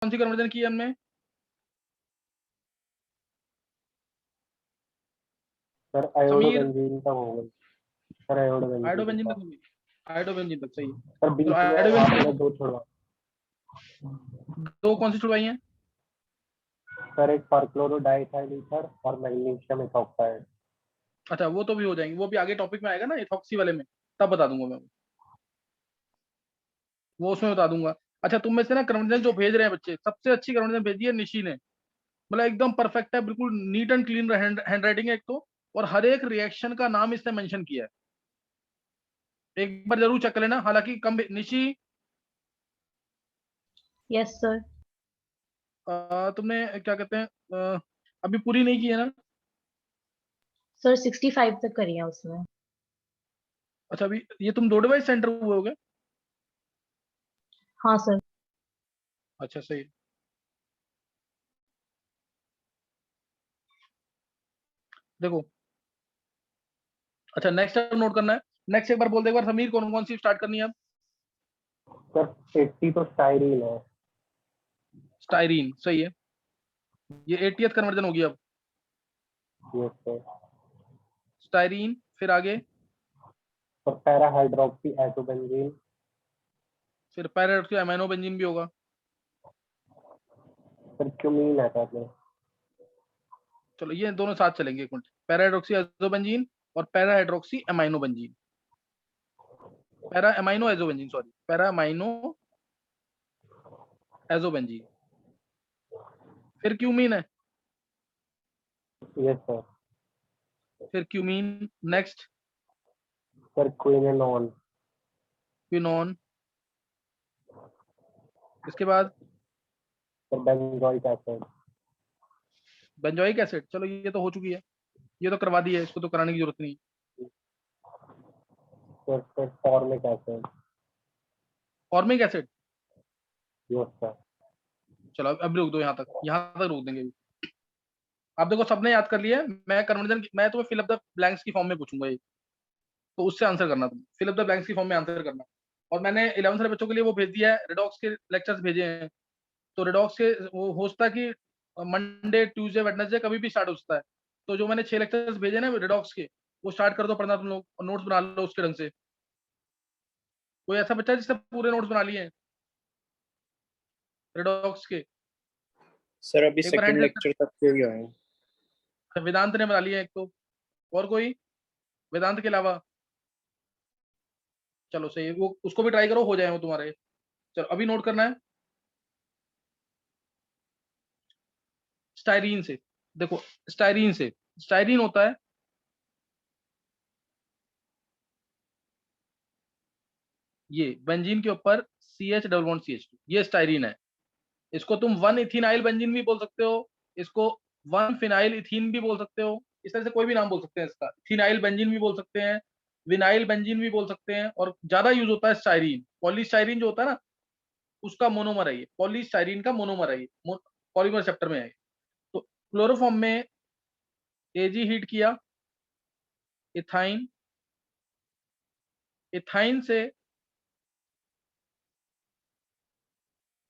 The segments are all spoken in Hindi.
कौन सी कन्वर्जन की है हमने? सर समीर, आयोडोबेंजीन का होगा। सर आयोडोबेंजीन आयोडोबेंजीन का। तक होगी। आयोडोबेंजीन तक सही है। सर चलो बीच में आयोडोबेंजीन आपने दो छोड़ा। दो कौन सी छुड़वाई हैं? सर एक परक्लोरोडाइथाइल ईथर और मैग्नीशियम इथॉक्साइड। अच्छा वो तो भी हो जाएंगी, वो भी आगे टॉपिक में आएगा ना इथॉक्सी वाले में, तब बता दूंगा मैं, वो उसमें बता दूंगा। अच्छा तुम में से ना कन्वर्जन जो भेज रहे हैं बच्चे, सबसे अच्छी कन्वर्जन भेजी है निशी ने। मतलब एकदम परफेक्ट है, बिल्कुल neat and clean hand writing है एक तो, और हर एक रिएक्शन का नाम इसने मेंशन किया है। एक बार जरूर चेक कर लेना, हालांकि कम निशी। Yes sir. तुमने क्या कहते हैं, अभी पूरी नहीं की है ना? सर 65 तक करी है उसमें। अच्छा अभी ये तुम दो डिवाइस सेंटर हुए होगे? हाँ सर। अच्छा सही है। देखो, अच्छा नेक्स्ट नोट करना है। नेक्स्ट एक बार बोल दे, एक बार समीर, कौन कौन सी स्टार्ट करनी है अब? सर 80 तो स्टाइरीन है। स्टाइरीन सही है। ये 80th कन्वर्जन होगी अब। Yes sir. स्टाइरीन, फिर आगे? Sir para hydroxy azobenzene. फिर पैराडॉक्सी अमीनो बेंजीन भी होगा। सर क्यूमीन है सर में। चलो ये दोनों साथ चलेंगे, एक मिनट। पैराडॉक्सी एजोबेंजीन और para hydroxy amino benzene, para amino azobenzene, sorry, para amino azobenzene. फिर क्यूमीन है। Yes sir. फिर cumene, next? Sir quinone. Quinone, इसके बाद? Sir benzoic acid. Benzoic acid, चलो ये तो हो चुकी है, ये तो करवा दी है, इसको तो कराने की जरूरत नहीं। Sir formic acid. Formic acid, yes sir. चलो अब रुक दो, यहाँ तक रोक देंगे अभी। आप देखो सबने याद कर लिया है, मैं कन्वर्जन, मैं तुम्हें फिल अप द ब्लैंक्स की फॉर्म में पूछूंगा ये, तो उससे आंसर करना, तुम फिल अप द ब्लैंक्स की फॉर्म में आंसर करना। और मैंने 11th वाले बच्चों के लिए वो भेज दिया है, रिडॉक्स के लेक्चर्स भेजे हैं। तो रिडॉक्स के वो हो सकता है कि मंडे ट्यूसडे वेडनेसडे कभी भी स्टार्ट हो सकता है। तो जो मैंने 6 लेक्चर्स भेजे ना रिडॉक्स के, वो स्टार्ट कर दो पढ़ना तुम लोग, और नोट्स बना लो उसके ढंग से। कोई ऐसा बच्चा है जिसने पूरे नोट्स बना लिए हैं रिडॉक्स के? सर अभी एक बार सेकंड हैंड, लेक्चर तक के ही आए हैं। वेदांत ने बना लिया है एक तो, और कोई वेदांत के अलावा? चलो सही है, वो उसको भी ट्राई करो, हो जाए वो तुम्हारे। चलो अभी नोट करना है स्टाइरीन से। देखो स्टाइरीन से, स्टाइरीन होता है ये बेंजीन के ऊपर CH डबल बॉन्ड CH2, ये स्टाइरीन है। इसको तुम वन इथिनाइल बेंजीन भी बोल सकते हो, इसको वन फिनाइल इथीन भी बोल सकते हो, इस तरह से कोई भी नाम बोल सकते हैं इसका। फिनाइल बेंजीन भी बोल सकते हैं, विनाइल बेंजीन भी बोल सकते हैं, और ज्यादा यूज होता है स्टाइरीन। पॉलीस्टाइरीन जो होता है ना, उसका मोनोमर है ये, पॉलीस्टाइरीन का मोनोमर है ये, पॉलीमर चैप्टर में है ये। तो क्लोरोफॉर्म में एजी हीट किया, इथाइन, इथाइन से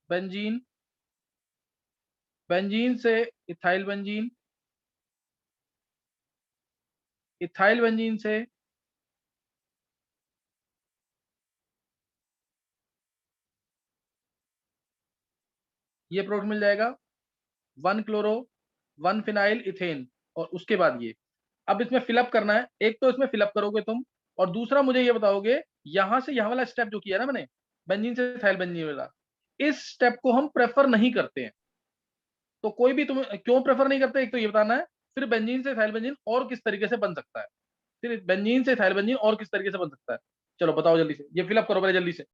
बेंजीन, बेंजीन से इथाइल बेंजीन, इथाइल बेंजीन से ये प्रोडक्ट मिल जाएगा, one chloro, one phenyl ethane. और उसके बाद ये, अब इसमें फिलअप करना है, एक तो इसमें फिलअप करोगे तुम, और दूसरा मुझे ये बताओगे, यहां से यहां वाला स्टेप जो किया ना मैंने, बेंजीन से इथाइल बेंजीन वाला, इस स्टेप को हम प्रेफर नहीं करते हैं। तो कोई भी तुम क्यों प्रेफर नहीं करते, एक तो ये बताना है। फिर बेंजीन से इथाइल बेंजीन और किस तरीके से बन सकता है, फिर बेंजीन से इथाइल बेंजीन और किस तरीके से बन सकता है। चलो बताओ जल्दी से, ये फिलअप करो पहले जल्दी से।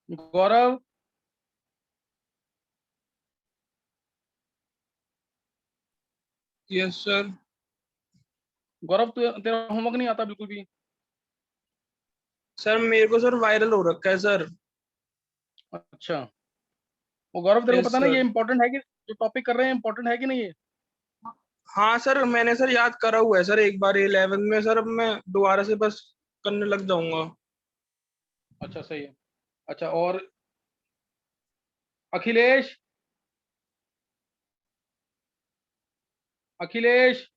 गौरव, यस सर। गौरव तेरा होमवर्क नहीं आता बिल्कुल भी। सर मेरे को सर वायरल हो रखा है सर। अच्छा, वो गौरव तेरे को यस पता ना ये सर। इंपॉर्टेंट है कि जो टॉपिक कर रहे हैं इंपॉर्टेंट है कि नहीं है? हाँ सर, मैंने सर याद करा हुआ है सर एक बार 11th में सर। अब मैं दोबारा से बस करने लग जाऊंगा। अच्छा सही है। अच्छा, और अखिलेश, अखिलेश,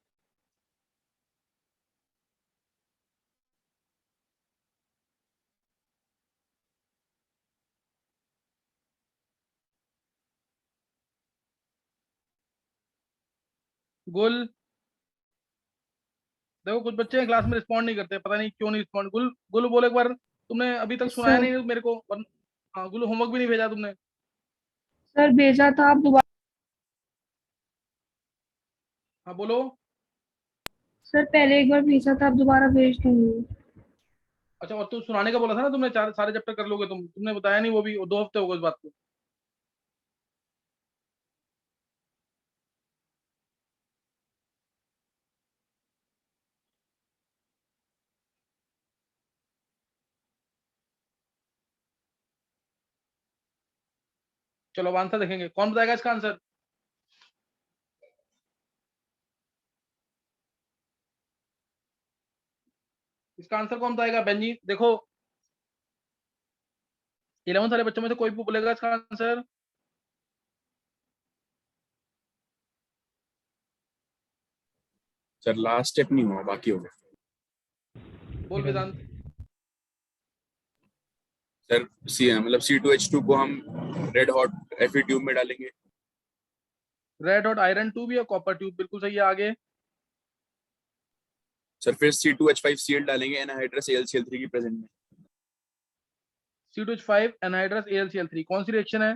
गुल, देखो कुछ बच्चे हैं क्लास में रिस्पॉन्ड नहीं करते, पता नहीं क्यों नहीं रिस्पॉन्ड। गुल, गुल बोलो एक बार, तुमने अभी तक सुनाया सर नहीं मेरे को हाँ गुल, होमवर्क भी नहीं भेजा तुमने। सर भेजा था, आप दोबारा। हाँ बोलो। सर पहले एक बार भेजा था, आप दोबारा भेज दूंगी। अच्छा, और तू सुनाने का बोला था ना तुमने, चार सारे चैप्टर कर लोगे तुमने बताया नहीं, वो भी 2 हफ्ते हो गए इस बात को। चलो अब आंसर देखेंगे, कौन बताएगा इसका आंसर? इसका आंसर कौन बताएगा? बेंजी देखो, 11 वाले बच्चों में से कोई भी बोलेगा इसका आंसर? सर लास्ट स्टेप नहीं हुआ, बाकी हो गया। बोल वेदांत। सर मतलब C2H2 को हम रेड हॉट Fe ट्यूब में डालेंगे। रेड हॉट आयरन ट्यूब या कॉपर ट्यूब, बिल्कुल सही है। आगे? सर फिर C2H5Cl डालेंगे एनहाइड्रस AlCl3 की प्रेजेंट में। C2H5 एनहाइड्रस AlCl3 कौन सी रिएक्शन है?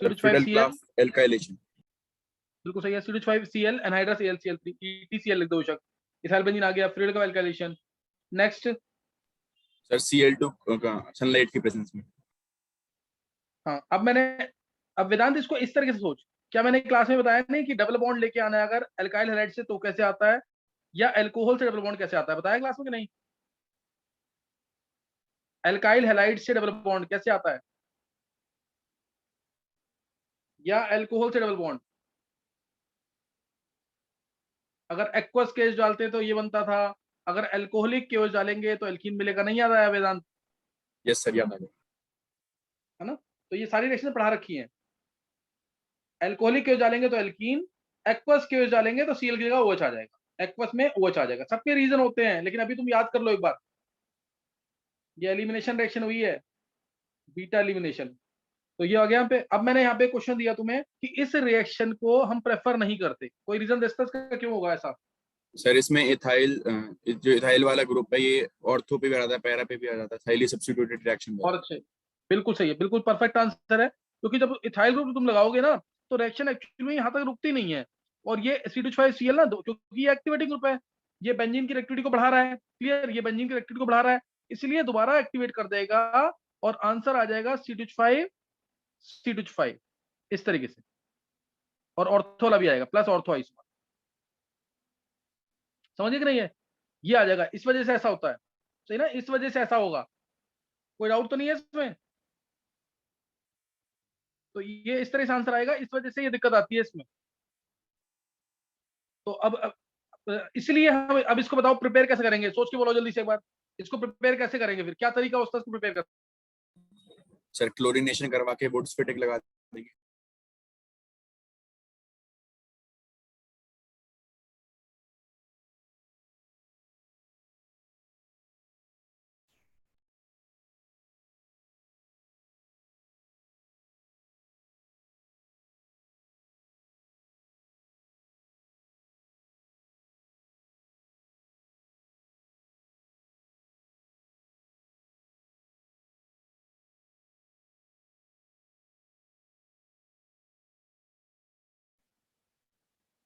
Sir Friedel C2H5Cl, Crafts alkylation. बिल्कुल सही है। C2H5Cl एनहाइड्रस AlCl3, EtCl लिख दो बेशक। इथाइल बेंजीन आ गया, फ्रीडल का एल्काइलेशन। नेक्स्ट। सर Cl2 का सनलाइट की प्रेजेंस में। हाँ, अब वेदांत इसको इस तरीके से सोच, क्या मैंने क्लास में बताया नहीं कि डबल बॉन्ड लेके आना है अगर अल्काइल हैलाइड से तो कैसे आता है, या अल्कोहल से डबल बॉन्ड कैसे आता है, बताया क्लास में कि नहीं? अल्काइल हैलाइड से डबल बॉन्ड कैसे आता है, या अल्कोहल से डबल बॉन्ड? अगर एक्वस केस डालते तो ये बनता था, अगर अल्कोहलिक केस डालेंगे तो एल्कीन मिलेगा। नहीं याद आया वेदांत? यस सर, याद आ गया। है ना? तो ये सारी रिएक्शन पढ़ा रखी हैं। अल्कोहलिक केस डालेंगे तो एल्कीन, एक्वस केस डालेंगे तो सीएल की जगह OH आ जाएगा, एक्वस में OH आ जाएगा। सबके रीजन होते हैं, लेकिन अभी तुम याद कर लो एक बार, ये एलिमिनेशन रिएक्शन हुई है, बीटा एलिमिनेशन। तो ये आ गया यहाँ पे। अब मैंने यहाँ पे क्वेश्चन दिया तुम्हें कि इस रिएक्शन को हम प्रेफर नहीं करते, कोई रीजन दे सकता है इसका क्यों होगा ऐसा? सर इसमें इथाइल जो इथाइल वाला ग्रुप है ये ऑर्थो पे भी आ जाता है, पैरा पे भी आ जाता है, इथाइली सब्स्टिट्यूटेड रिएक्शन। और अच्छे, बिल्कुल सही है, बिल्कुल परफेक्ट आंसर है। क्योंकि जब इथाइल ग्रुप तुम लगाओगे ना तो रिएक्शन एक्चुअली में यहाँ तक रुकती नहीं है। और ये C2H5Cl ना, क्योंकि ये एक्टिवेटिंग ग्रुप है, ये बेंजीन की एक्टिविटी को बढ़ा रहा है। क्लियर? ये बेंजीन की एक्टिविटी को बढ़ा रहा है, इसलिए दोबारा एक्टिवेट कर देगा और आंसर आ जाएगा C2H5, C2H5 इस तरीके से। और ऑर्थो वाला भी आएगा, प्लस ऑर्थो आइस, समझिए कि नहीं है? ये आ जाएगा, इस वजह से ऐसा होता है। सही ना? इस वजह से ऐसा होगा, कोई डाउट तो नहीं है इसमें? तो ये इस तरह से आंसर आएगा, इस वजह से ये दिक्कत आती है इसमें। तो इसलिए हम अब इसको बताओ प्रिपेयर कैसे करेंगे, सोच के बोलो जल्दी से एक बार। इसको प्रिपेयर कैसे करेंगे, फिर क्या तरीका होता है इसको प्रिपेयर करने? सर क्लोरीनेशन करवा के वुड्स फिटिक लगा देंगे।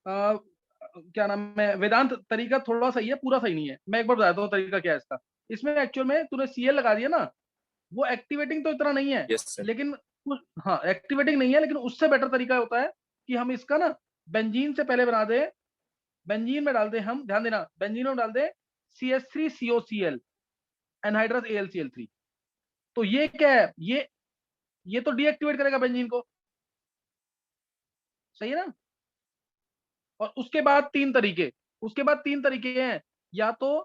क्या नाम है, वेदांत तरीका थोड़ा सही है, पूरा सही नहीं है। मैं एक बार बताता हूँ तरीका क्या है इसका। इसमें एक्चुअल में तूने Cl लगा दिया ना, वो एक्टिवेटिंग तो इतना नहीं है, यस सर। लेकिन हाँ एक्टिवेटिंग नहीं है, लेकिन उससे बेटर तरीका होता है कि हम इसका ना बेंजीन से पहले बना दे, बेंजीन में डाल दे हम, ध्यान देना, बेंजीन में डाल दे CH3COCl एनहाइड्रस AlCl3। तो ये क्या है, ये तो डीएक्टिवेट करेगा बेंजीन को, सही है ना। और उसके बाद तीन तरीके हैं, या तो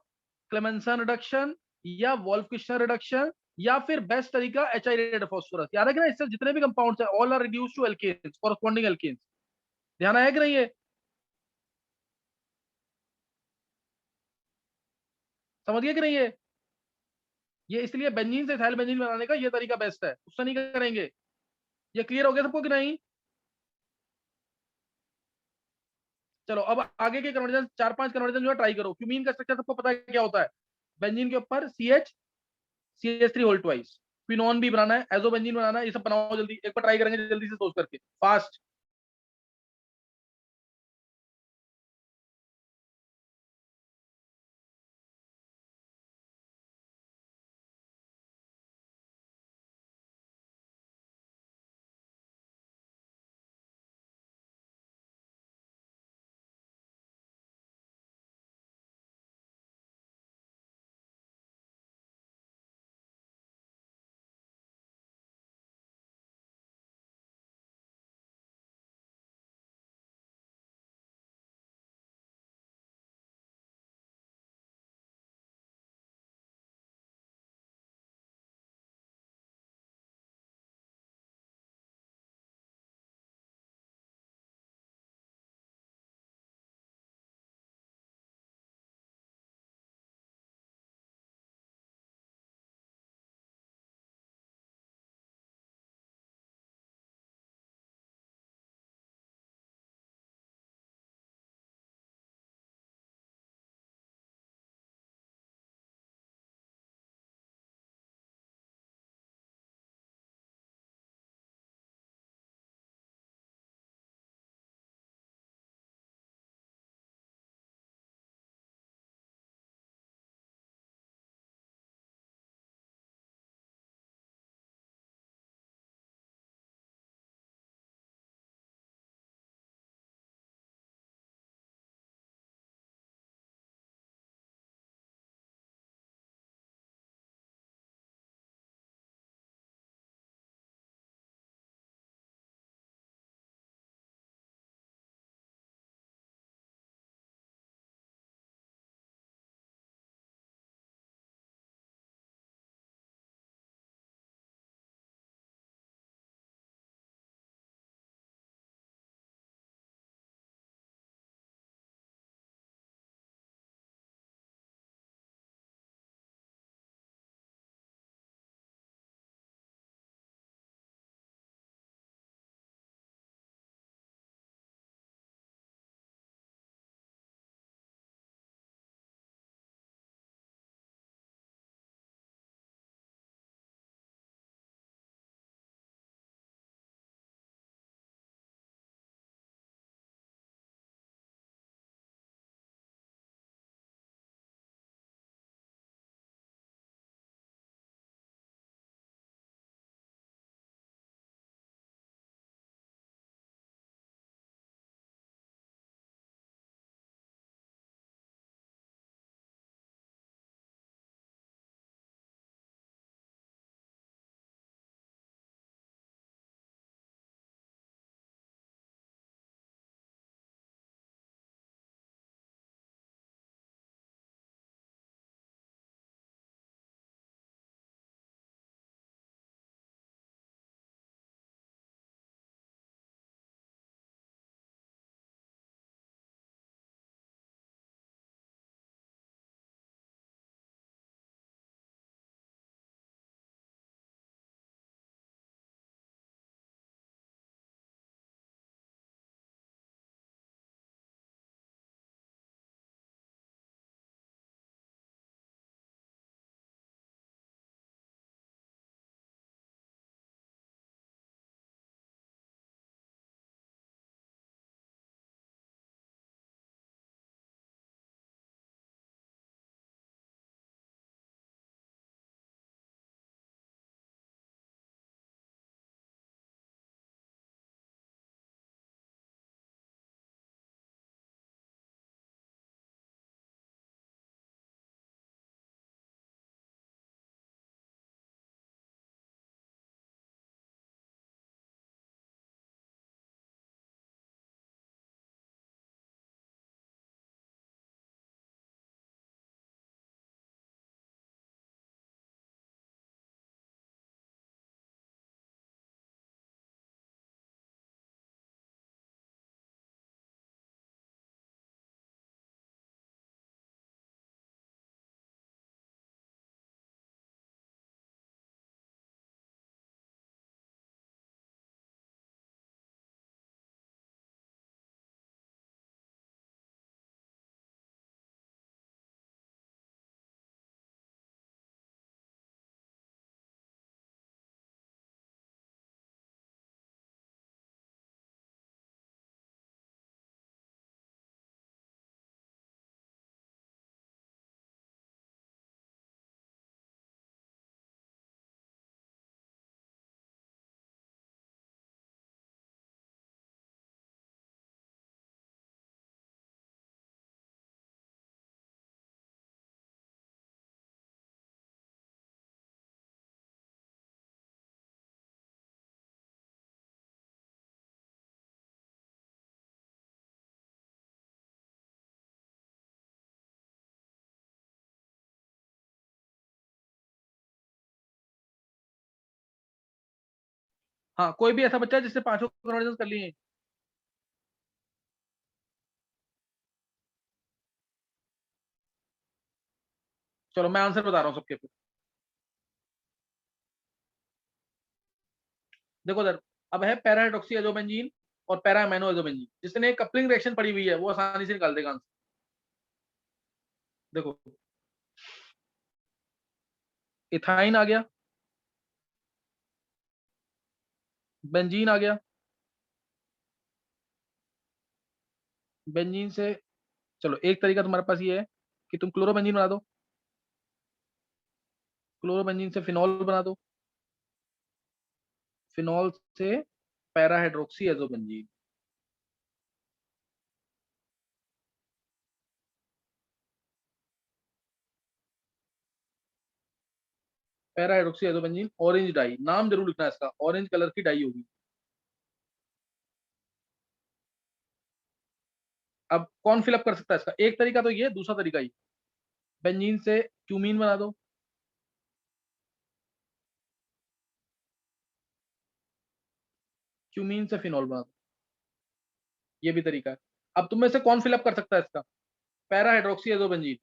क्लेमेंसन रिडक्शन, या वोल्फ किशनर रिडक्शन, या फिर बेस्ट तरीका HI रेड फास्फोरस। याद है कि ना, इससे जितने भी कंपाउंड्स हैं all are reduce to alkanes, corresponding alkanes. ध्यान आया कि नहीं ये, समझ गए कि नहीं ये इसलिए बेंजीन से इथाइल बेंजीन बनाने का ये तरीका बेस्ट है, उससे नहीं करेंगे। ये क्लियर हो गया सबको कि नहीं। चलो अब आगे के कन्वर्जन, 4-5 कन्वर्जन जो है ट्राई करो। क्यूमीन का स्ट्रक्चर सबको पता है क्या होता है, बेंजीन के ऊपर CH CH3 होल ट्वाइस, फिनोन भी बनाना है, एजोबेंजीन बनाना है, ये सब बनाओ जल्दी, एक बार ट्राई करेंगे जल्दी से सोच करके, फास्ट। हाँ, कोई भी ऐसा बच्चा है जिसने पांचों कन्वर्जन कर लिए हैं? चलो मैं आंसर बता रहा हूँ सबके। फिर देखो सर, अब है पैरा हाइड्रोक्सी एजोबेंजीन और पैरा अमीनो एजोबेंजीन। जिसने कपलिंग रिएक्शन पड़ी हुई है वो आसानी से निकाल देगा आंसर। देखो, इथाइन आ गया, बेंजीन आ गया, बेंजीन से चलो एक तरीका तुम्हारे पास ये है कि तुम क्लोरोबेंजीन बना दो, क्लोरोबेंजीन से फिनॉल बना दो, फिनॉल से para hydroxy azobenzene. Para hydroxy azobenzene orange dye, नाम जरूर लिखना है इसका, ऑरेंज कलर की डाई होगी। अब कौन फिलअप कर सकता है इसका? एक तरीका तो ये, दूसरा तरीका ये, बेंजीन से क्यूमीन बना दो, क्यूमीन से फिनॉल बना दो, ये भी तरीका है। अब तुम में से कौन फिलअप कर सकता है इसका? Para hydroxy azobenzene.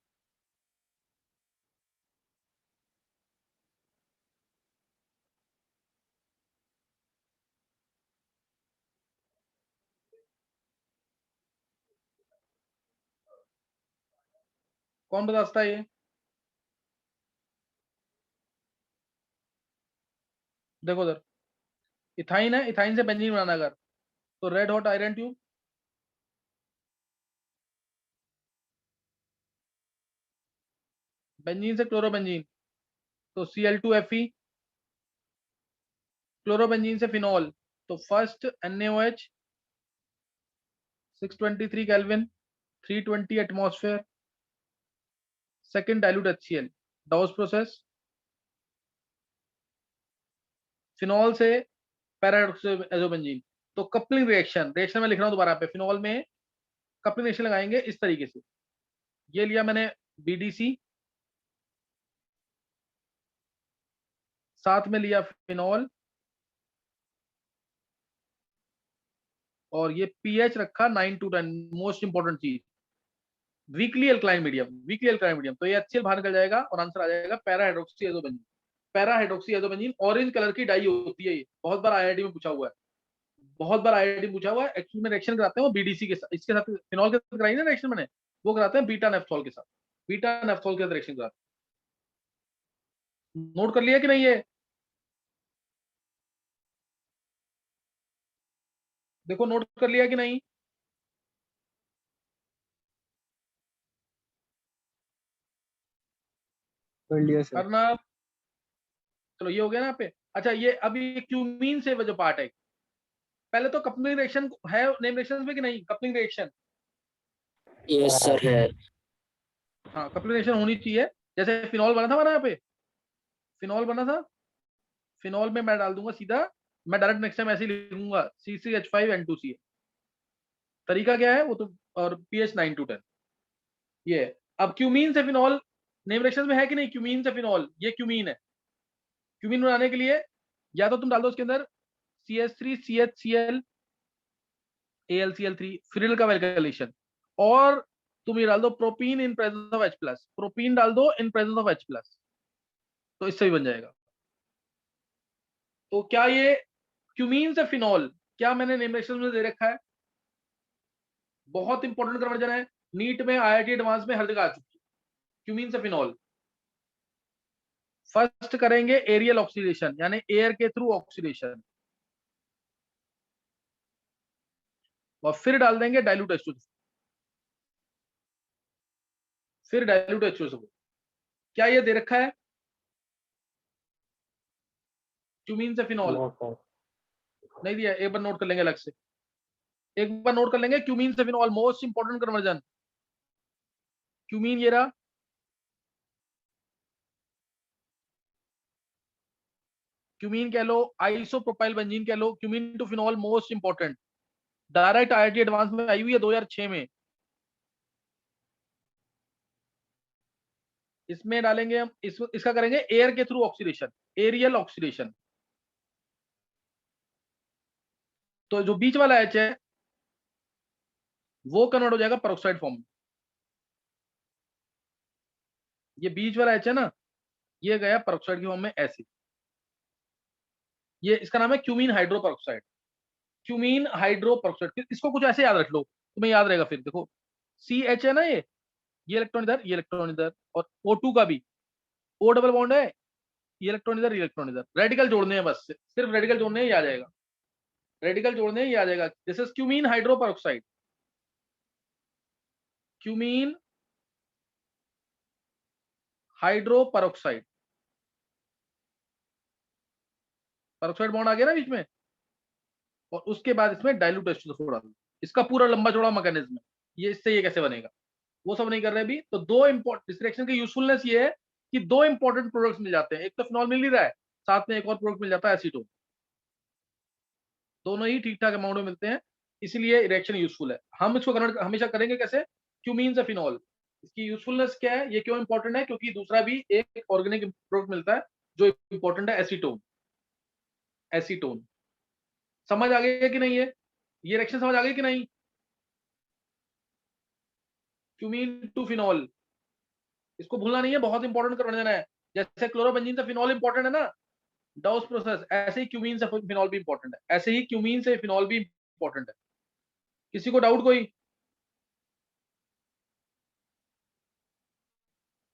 कौन बता सकता है ये? देखो सर, इथाइन है, इथाइन से बेंजीन बनाना अगर, तो red hot iron tube, benzene से क्लोरोबेंजीन तो Cl2Fe, क्लोरोबेंजीन से फिनॉल तो first NaOH 623 kelvin 320 atmosphere, second dilute HCl, डाउस process, phenol से पैरा हाइड्रोक्सी एजोबेंजीन। तो कपलिंग रिएक्शन, रिएक्शन में लिख रहा हूं दोबारा पे, फिनॉल में कपलिंग रिएक्शन लगाएंगे इस तरीके से। ये लिया मैंने BDC, साथ में लिया फिनॉल, और ये pH रखा 9 to 10, मोस्ट इंपॉर्टेंट चीज, weekly alkaline medium, weekly alkaline medium. तो ये HCl बाहर निकल जाएगा और आंसर आ जाएगा para hydroxy azobenzene. Para hydroxy azobenzene orange colour की डाई होती है, ये बहुत बार IIT में पूछा हुआ है, बहुत बार IIT में पूछा हुआ है। एक्चुअली में रिएक्शन कराते हैं वो BDC के साथ, इसके साथ फिनॉल के साथ कराई ना रिएक्शन मैंने, वो कराते हैं बीटा नेफ्थॉल के साथ, बीटा नेफ्थॉल के साथ रिएक्शन कराते हैं। नोट कर लिया कि नहीं ये? देखो नोट कर लिया कि नहीं? कर लिया सर। करना। चलो ये हो गया ना यहाँ पे। अच्छा, ये अभी क्यूमीन से जो पार्ट है, पहले तो कपलिंग रिएक्शन है नेम रिएक्शन में कि नहीं? कपलिंग रिएक्शन, यस सर है। हाँ कपलिंग रिएक्शन होनी चाहिए। जैसे फिनॉल बना था हमारा यहाँ पे, फिनॉल बना था, फिनॉल में मैं डाल दूंगा सीधा, मैं डायरेक्ट नेक्स्ट टाइम ऐसे ही लिखूंगा CCH5N2Cl। तरीका क्या है वो तो, और pH 9 to 10 ये है। अब क्यूमीन से फिनॉल नेम रिएक्शन में है कि नहीं? क्यूमीन से फिनॉल, ये क्यूमीन है। क्यूमीन बनाने के लिए या तो तुम डाल दो उसके अंदर CH3CHCl AlCl3 फिरिल का वैल्केलेशन, और तुम ये डाल दो propene in presence of H+, propene डाल दो इन प्रेजेंस ऑफ H+, तो इससे भी बन जाएगा। तो क्या ये क्यूमीन से फिनॉल, क्या मैंने नेम रिएक्शन में दे रखा है? बहुत इंपॉर्टेंट कन्वर्जन है, नीट में IIT एडवांस में हर जगह आ चुकी है। क्यूमीन से फिनॉल फर्स्ट करेंगे एरियल ऑक्सीडेशन, यानी एयर के थ्रू ऑक्सीडेशन, और फिर डाल देंगे डाइल्यूट H2, फिर डाइल्यूट H2। क्या ये दे रखा है क्यूमीन से फिनॉल? No sir. नहीं दिया, एक बार नोट कर लेंगे अलग से, एक बार नोट कर लेंगे। क्यूमीन से phenol most important conversion, cumene ये रहा, क्यूमीन कह लो, आइसोप्रोपाइल बेंजीन कह लो, cumene to phenol most important, direct IIT advance में आई हुई है 2006 में। इसमें डालेंगे हम, इसका करेंगे एयर के थ्रू ऑक्सीडेशन, एरियल ऑक्सीडेशन। तो जो बीच वाला H है वो कन्वर्ट हो जाएगा पेरोक्साइड फॉर्म में। ये बीच वाला H है ना, ये गया पेरोक्साइड की फॉर्म में ऐसे। ये इसका नाम है क्यूमीन हाइड्रोपेरोक्साइड। क्यूमीन हाइड्रोपेरोक्साइड, इसको कुछ ऐसे याद रख लो, तुम्हें याद रहेगा फिर। देखो CH है ना, ये इलेक्ट्रॉन इधर, ये इलेक्ट्रॉन इधर, और O2 का भी O डबल बॉन्ड है, ये इलेक्ट्रॉन इधर, ये इलेक्ट्रॉन इधर। रेडिकल जोड़ने हैं बस, सिर्फ रेडिकल जोड़ने ही आ जाएगा, रेडिकल जोड़ने ही आ जाएगा। This is cumene hydroperoxide, cumene hydroperoxide. Peroxide bond आ गया ना बीच में, और उसके बाद इसमें डाइल्यूट H2SO4 डाल दो। इसका पूरा लंबा चौड़ा मैकेनिज्म है ये, इससे ये कैसे बनेगा वो सब नहीं कर रहे अभी। तो दो इंपॉर्टेंट, इस रिएक्शन की यूजफुलनेस ये है कि दो इंपॉर्टेंट प्रोडक्ट्स मिल जाते हैं। एक तो फिनॉल मिल ही रहा है, साथ में एक और प्रोडक्ट मिल जाता है एसीटोन। दोनों ही ठीक ठाक अमाउंट में मिलते हैं, इसलिए रिएक्शन यूजफुल है। हम इसको कन्वर्ट हमेशा करेंगे कैसे, क्यूमीन से फिनॉल। इसकी यूजफुलनेस क्या है, ये क्यों इंपॉर्टेंट है, क्योंकि दूसरा भी एक ऑर्गेनिक प्रोडक्ट मिलता है जो इंपॉर्टेंट है, एसीटोन। एसीटोन समझ आ गया कि नहीं? ये रिएक्शन समझ आ गई कि नहीं? क्यूमीन टू फिनॉल, इसको भूलना नहीं है, बहुत इंपॉर्टेंट कन्वर्जन है। जैसे क्लोरोबेंजीन से फिनॉल इंपॉर्टेंट है ना, डाउस प्रोसेस, ऐसे ही क्यूमीन से फिनॉल भी इंपॉर्टेंट है, ऐसे ही क्यूमीन से फिनॉल भी इंपॉर्टेंट है। किसी को डाउट कोई?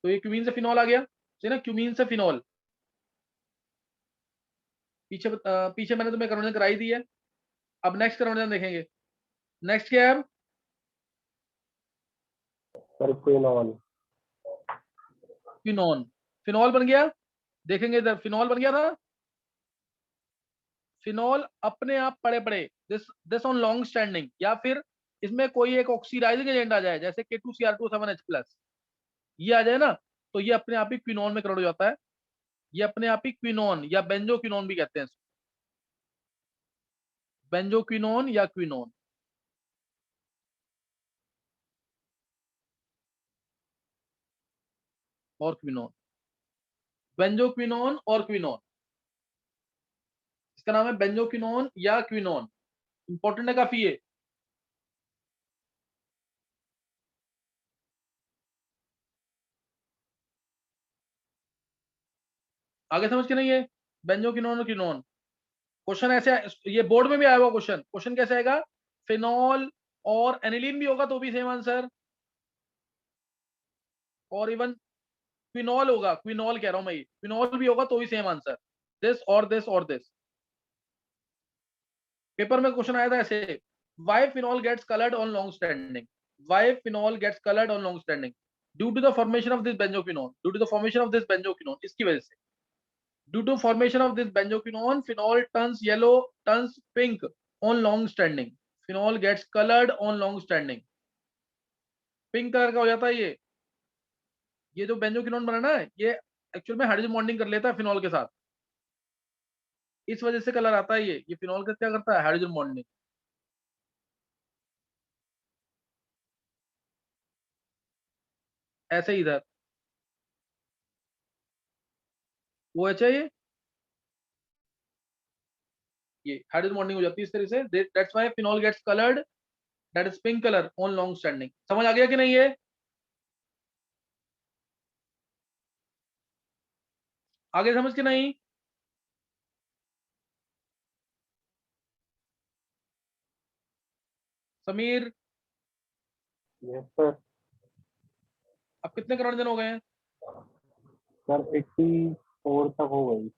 तो ये क्यूमीन से फिनॉल आ गया, है ना, क्यूमीन से फिनॉल। पीछे मैंने तुम्हें कन्वर्जन कराई दी है। अब नेक्स्ट कन्वर्जन देखेंगे। नेक्स्ट क्या है? Sir quinol. फिनॉल, फिनॉल बन गया, देखेंगे इधर, फिनॉल बन गया था। फिनॉल अपने आप पड़े पड़े, दिस ऑन लॉन्ग स्टैंडिंग, या फिर इसमें कोई एक ऑक्सीडाइजिंग एजेंट आ जाए, जैसे K2Cr2 7H+, ये आ जाए ना, तो ये अपने आप ही क्विनॉन में कन्वर्ट हो जाता है। ये अपने आप ही क्विनॉन या बेंजोक्विनोन भी कहते हैं इसको, बेंजोक्विनोन या क्विनॉन। और क्विनॉन, बेंजोक्विनोन और क्विनॉन, इसका नाम है बेंजोक्विनोन या क्विनॉन। इंपॉर्टेंट है काफी ये। आगे समझ के नहीं है, बेंजोक्विनोन और क्विनॉन। क्वेश्चन ऐसे, ये बोर्ड में भी आया हुआ क्वेश्चन। क्वेश्चन कैसे आएगा, फिनॉल और एनिलीन भी होगा तो भी सेम आंसर, और इवन क्विनॉल होगा, क्विनॉल कह रहा हूं मैं, क्विनॉल भी होगा तो भी सेम आंसर, दिस और दिस और दिस। पेपर में क्वेश्चन आया था ऐसे, why phenol gets coloured on long standing, why phenol gets coloured on long standing, due to the formation of this benzoquinone, due to the formation of this benzoquinone, इसकी वजह से, due to formation of this benzoquinone phenol turns yellow, turns pink on long standing, phenol gets coloured on long standing, pink colour का हो जाता है ये जो बेंजोक्विनोन बना ना, ये एक्चुअल में हाइड्रोजन बॉन्डिंग कर लेता है फिनॉल के साथ, इस वजह से कलर आता है ये फिनॉल का क्या करता है, हाइड्रोजन बॉन्डिंग। ऐसे ही इधर वो एच है, ये हाइड्रोजन बॉन्डिंग हो जाती है इस तरह से, that's why phenol gets coloured, that is pink colour on long standing. समझ आ गया कि नहीं? ये आगे समझ के नहीं? Sameer, yes sir. अब कितने कन्वर्जन हो गए हैं? सर 84 तक हो गई।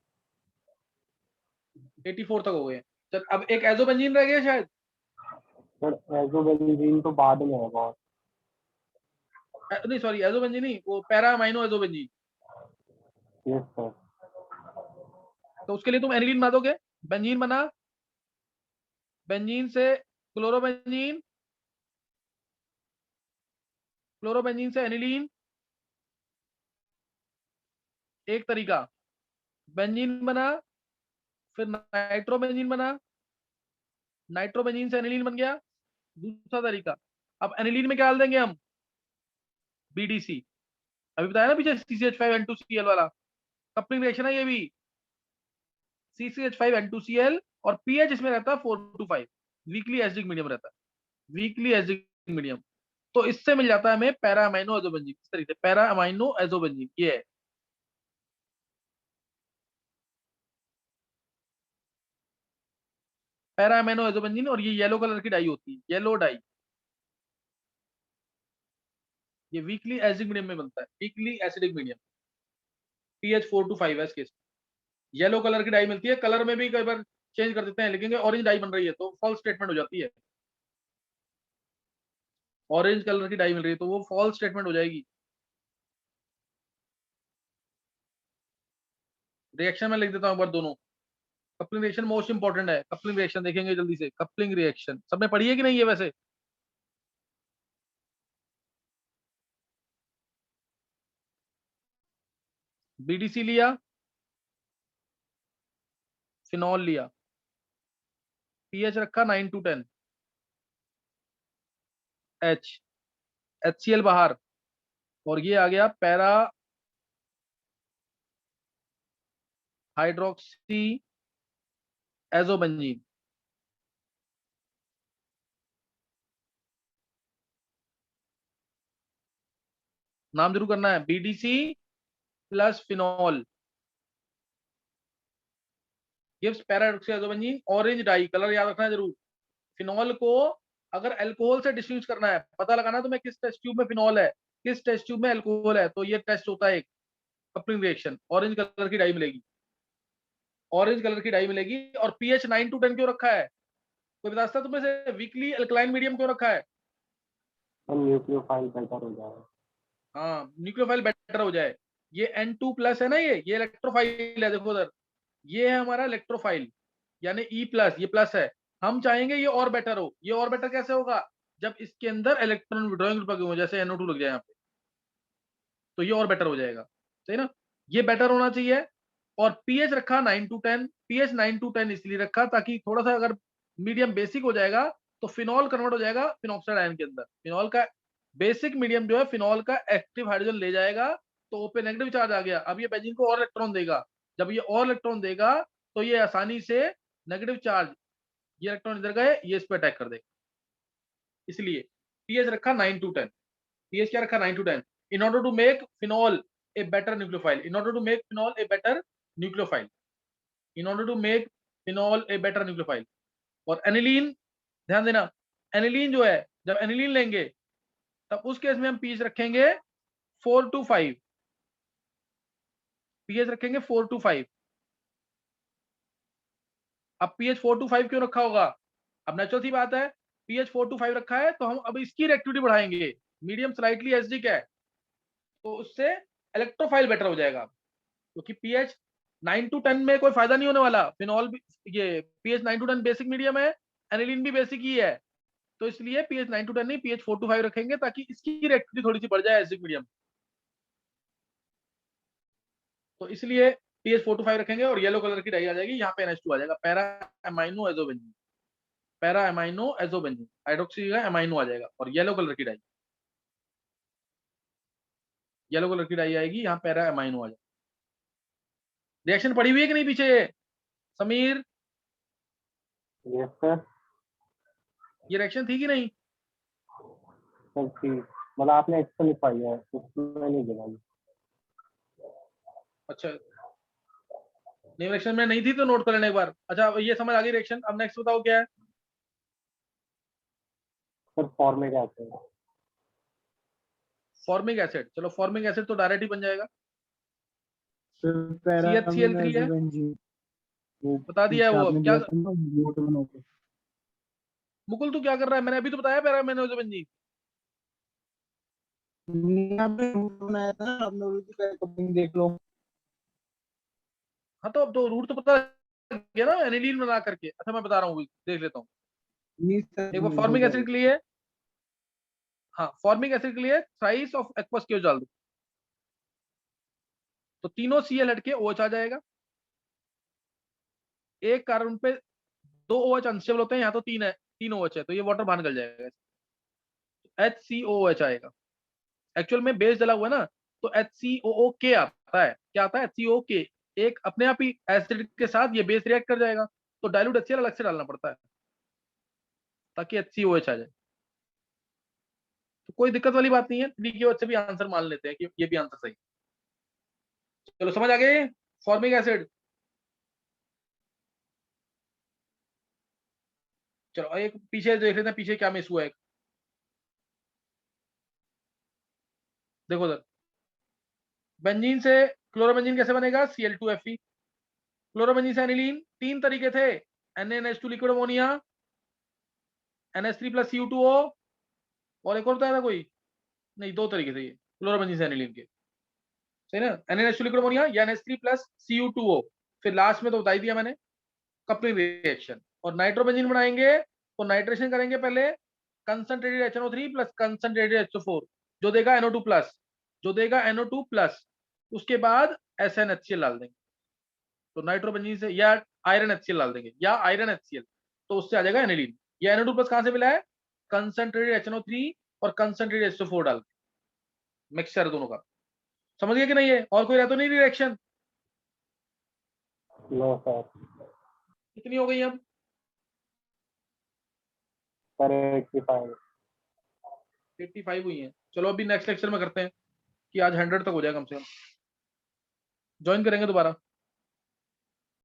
84 तक हो गए हैं। चल अब एक एजोबेंजीन रह गया शायद। सर एजोबेंजीन तो बाद में है बहुत। नहीं सॉरी, एजोबेंजीन नहीं, वो para amino azobenzene. Yes sir. तो उसके लिए तुम एनिलीन बना दोगे, बेंजीन बना, बेंजीन से क्लोरोबेंजीन, क्लोरोबेंजीन से एनिलीन, एक तरीका, बेंजीन बना, फिर नाइट्रोबेंजीन बना, नाइट्रोबेंजीन से एनिलीन बन गया, दूसरा तरीका। अब एनिलीन में क्या डाल देंगे हम, BDC, अभी बताया ना पीछे, CCH5N2Cl वाला कपलिंग रिएक्शन है ये भी, CCH5N2Cl, और pH इसमें रहता है 4 to 5, वीकली एसिडिक मीडियम रहता है, वीकली एसिडिक मीडियम। तो इससे मिल जाता है हमें पैरा अमाइनो एजोबेंजीन। इस तरीके से पैरा अमाइनो एजोबेंजीन ये है। पैरा अमाइनो एजोबेंजीन, और ये येलो कलर की डाई होती है, येलो डाई। ये वीकली एसिडिक मीडियम में बनता है, weakly acidic medium, pH 4 to 5 है इस केस। येलो कलर की डाई मिलती है, कलर में भी कई बार चेंज कर देते हैं, लेकिन ऑरेंज डाई बन रही है तो फॉल्स स्टेटमेंट हो जाती है। ऑरेंज कलर की डाई मिल रही है तो वो फॉल्स स्टेटमेंट हो जाएगी। रिएक्शन में लिख देता हूं एक बार दोनों। कपलिंग रिएक्शन मोस्ट इंपॉर्टेंट है। कपलिंग रिएक्शन देखेंगे जल्दी से। कपलिंग रिएक्शन सबने पढ़ी है कि नहीं है वैसे? बीडीसी लिया, फिनॉल लिया, पीएच रखा 9 to 10, एच, HCl बाहर, और ये आ गया पैरा हाइड्रोक्सी एजोबेंजीन। नाम जरूर करना है, BDC plus phenol gives para hydroxy azobenzene orange dye. Colour याद रखना है जरूर। फिनॉल को अगर अल्कोहल से डिस्टिंग्विश करना है, पता लगाना तो मैं किस टेस्ट ट्यूब में फिनॉल है, किस टेस्ट ट्यूब में अल्कोहल है, तो ये टेस्ट होता है एक कपलिंग रिएक्शन। ऑरेंज कलर की डाई मिलेगी, ऑरेंज कलर की डाई मिलेगी। और पीएच 9 to 10 क्यों रखा है? कोई बता सकता है तुम्हें से? वीकली अल्कलाइन मीडियम क्यों रखा है? न्यूक्लियोफाइल बेटर हो जाएगा। हाँ, न्यूक्लियोफाइल बेटर हो जाए। ये N2 प्लस है ना, ये इलेक्ट्रोफाइल है। देखो उधर, ये है हमारा इलेक्ट्रोफाइल, यानी E प्लस, ये प्लस है। हम चाहेंगे ये और बेटर हो। ये और बेटर कैसे होगा? जब इसके अंदर इलेक्ट्रॉन विड्रॉइंग ग्रुप लगे हो, जैसे NO2 लग जाए यहाँ पे, तो ये और बेटर हो जाएगा। सही ना? ये बेटर होना चाहिए। और पीएच रखा 9 to 10। पीएच 9 to 10 इसलिए रखा ताकि थोड़ा सा अगर मीडियम बेसिक हो जाएगा तो फिनॉल कन्वर्ट हो जाएगा फिनॉक्साइड आयन के अंदर। फिनॉल का बेसिक मीडियम जो है फिनॉल का एक्टिव हाइड्रोजन ले जाएगा, तो ओपे नेगेटिव चार्ज आ गया। अब ये बेंजीन को और इलेक्ट्रॉन देगा। जब ये और इलेक्ट्रॉन देगा तो ये आसानी से नेगेटिव चार्ज, ये इलेक्ट्रॉन इधर गए, ये इस पर अटैक कर देगा। इसलिए पीएच रखा 9 to 10। पीएच क्या रखा? 9 to 10 in order to make phenol a better nucleophile, in order to make phenol a better nucleophile, in order to make phenol a better nucleophile। और एनिलीन, ध्यान देना, एनिलीन जो है, जब एनिलीन लेंगे तब उस केस में हम पीएच रखेंगे 4 to 5। पीएच रखेंगे 4 to 5। अब पीएच 4 to 5 क्यों रखा होगा? अब नेचुरल सी बात है, पीएच 4 to 5 रखा है तो हम अब इसकी रिएक्टिविटी बढ़ाएंगे। मीडियम स्लाइटली एसिडिक है तो उससे इलेक्ट्रोफाइल बेटर हो जाएगा, क्योंकि पीएच 9 to 10 में कोई फायदा नहीं होने वाला। फिनॉल भी, ये पीएच 9 to 10 बेसिक मीडियम है, एनिलीन भी बेसिक ही है, तो इसलिए पीएच 9 to 10 नहीं, पीएच 4 to 5 रखेंगे ताकि इसकी रिएक्टिविटी थोड़ी सी बढ़ जाए एसिडिक मीडियम। तो इसलिए पीएच 4 to 5 रखेंगे और येलो कलर की डाई आ जाएगी, यहाँ पे NH2 आ जाएगा, para amino azobenzene. Para amino azobenzene, hydroxy का अमाइनो आ जाएगा और येलो कलर की डाई, येलो कलर की डाई आएगी, यहाँ पैरा अमाइनो आ जाएगा। रिएक्शन पड़ी हुई है कि नहीं पीछे समीर? Yes sir. ये रिएक्शन थी कि नहीं? सर ठीक, मतलब आपने एक्सेल लिखवाई है, उसमें नहीं गिना। अच्छा, नहीं रिएक्शन में नहीं थी तो नोट कर लेना एक बार। अच्छा, ये समझ आ गई रिएक्शन। अब नेक्स्ट बताओ क्या है? सर फॉर्मेट आते हैं। Formic acid. चलो फॉर्मिक एसिड तो डायरेक्ट ही बन जाएगा। CHCl3 है, बता दिया है वो। क्या मुकुल तू क्या कर रहा है? मैंने अभी तो बताया पैरा अमाइनो एजोबेंजीन। देख लो। हाँ तो अब तो रूट तो पता गया ना एनिलीन बना करके। अच्छा मैं बता रहा हूँ, देख लेता हूँ एक बार। फॉर्मिक एसिड के लिए, हाँ फॉर्मिक एसिड के लिए थ्राइस ऑफ एक्वस क्यों डाल दो तो तीनों Cl हट के OH आ जाएगा। एक कार्बन पे 2 OH अनस्टेबल होते हैं, यहाँ तो 3 है, 3 OH है, तो ये वाटर बाहर निकल जाएगा, HCOOH आएगा। एक्चुअल में बेस डला हुआ है ना, तो HCOOK आता है। क्या आता है? HCOOK। एक अपने आप ही एसिड के साथ ये बेस रिएक्ट कर जाएगा, तो डाइल्यूट HCl अलग से डालना पड़ता है। ताकि HCOH आ जाए। तो कोई दिक्कत वाली बात नहीं है, 3KOH से भी आंसर मान लेते हैं कि ये भी आंसर सही। चलो समझ आ गए। फॉर्मिक एसिड, चलो एक पीछे देख लेते हैं, पीछे क्या मिस हुआ है। देखो सर, बेंजीन से क्लोरोबेंजीन कैसे बनेगा? Cl2Fe। क्लोरोबेंजीन से एनिलीन 3 तरीके थे, NaNH2 liquid ammonia, NH3 + Cu2O, और एक और बताया था कोई? नहीं, 2 तरीके थे ये क्लोरोबेंजीन से एनिलीन के, सही ना? NaNH2 लिक्विड अमोनिया या NH3 + Cu2O। फिर लास्ट में तो बता ही दिया मैंने, कपलिंग रिएक्शन। और नाइट्रोबेंजीन बनाएंगे तो नाइट्रेशन करेंगे पहले, कंसंट्रेटेड HNO3 + कंसंट्रेटेड H2O4, जो देगा NO2+, जो देगा NO2+, उसके बाद SnHCl डाल देंगे। तो नाइट्रोबेंजीन से या आयरन HCl डाल देंगे, या आयरन HCl, तो उससे आ जाएगा एनिलीन। ये NO2+ कहां से मिला है? कंसंट्रेटेड HNO3 और कंसंट्रेटेड H2O4 डाल के मिक्सचर दोनों का। समझ गए कि नहीं? है और कोई रहता नहीं रिएक्शन? No sir. कितनी हो गई अब? सर 85। 85 हुई है। चलो अभी नेक्स्ट लेक्चर में करते हैं कि आज 100 तक हो जाए कम से कम। ज्वाइन करेंगे दोबारा।